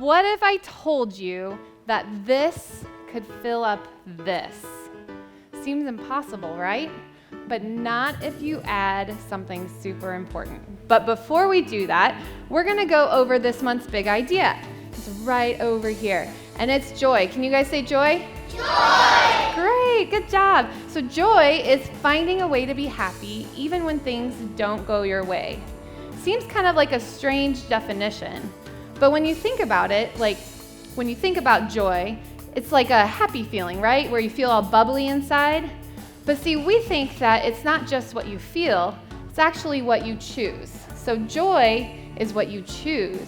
What if I told you that this could fill up this? Seems impossible, right? But not if you add something super important. But before we do that, we're gonna go over this month's big idea. It's right over here, and it's joy. Can you guys say joy? Joy! Great, good job. So joy is finding a way to be happy even when things don't go your way. Seems kind of like a strange definition, but when you think about it, like when you think about joy, it's like a happy feeling, right? Where you feel all bubbly inside. But see, we think that it's not just what you feel, it's actually what you choose. So joy is what you choose.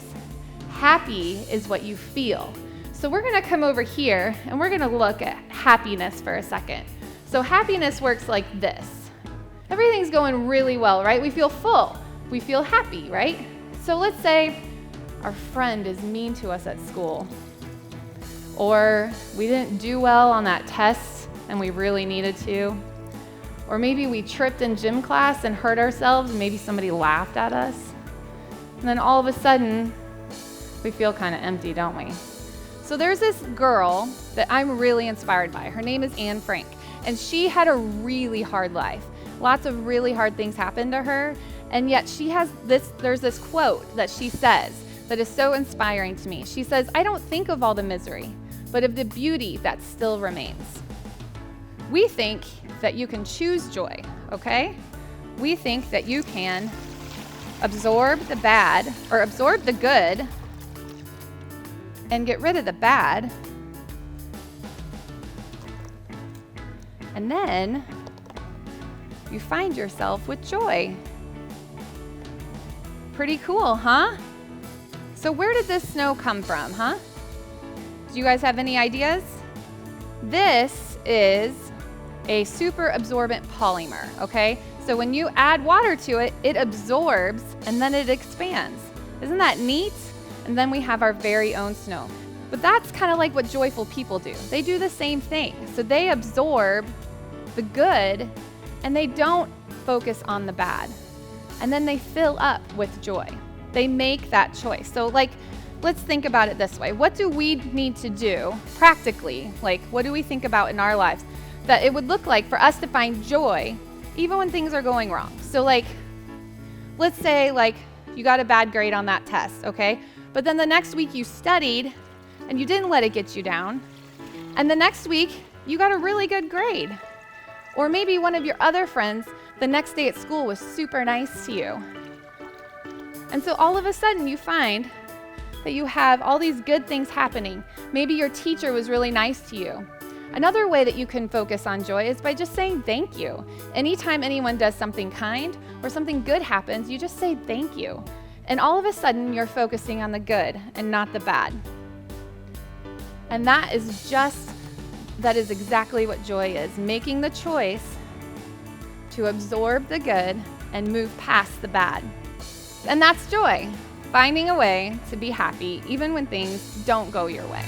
Happy is what you feel. So we're gonna come over here and we're gonna look at happiness for a second. So happiness works like this. Everything's going really well, right? We feel full, we feel happy, right? So let's say our friend is mean to us at school, or we didn't do well on that test and we really needed to, or maybe we tripped in gym class and hurt ourselves and maybe somebody laughed at us. And then all of a sudden, we feel kind of empty, don't we? So there's this girl that I'm really inspired by. Her name is Anne Frank, and she had a really hard life. Lots of really hard things happened to her, and yet there's this quote that she says that is so inspiring to me. She says, "I don't think of all the misery, but of the beauty that still remains." We think that you can choose joy, okay? We think that you can absorb the bad or absorb the good and get rid of the bad, and then you find yourself with joy. Pretty cool, huh? So where did this snow come from, huh? Do you guys have any ideas? This is a super absorbent polymer, okay? So when you add water to it, it absorbs and then it expands. Isn't that neat? And then we have our very own snow. But that's kind of like what joyful people do. They do the same thing. So they absorb the good and they don't focus on the bad. And then they fill up with joy. They make that choice. So let's think about it this way. What do we need to do practically? What do we think about in our lives that it would look like for us to find joy even when things are going wrong? So let's say you got a bad grade on that test, okay? But then the next week you studied and you didn't let it get you down. And the next week you got a really good grade. Or maybe one of your other friends the next day at school was super nice to you. And so all of a sudden you find that you have all these good things happening. Maybe your teacher was really nice to you. Another way that you can focus on joy is by just saying thank you. Anytime anyone does something kind or something good happens, you just say thank you. And all of a sudden, you're focusing on the good and not the bad. And that is exactly what joy is, making the choice to absorb the good and move past the bad. And that's joy, finding a way to be happy even when things don't go your way.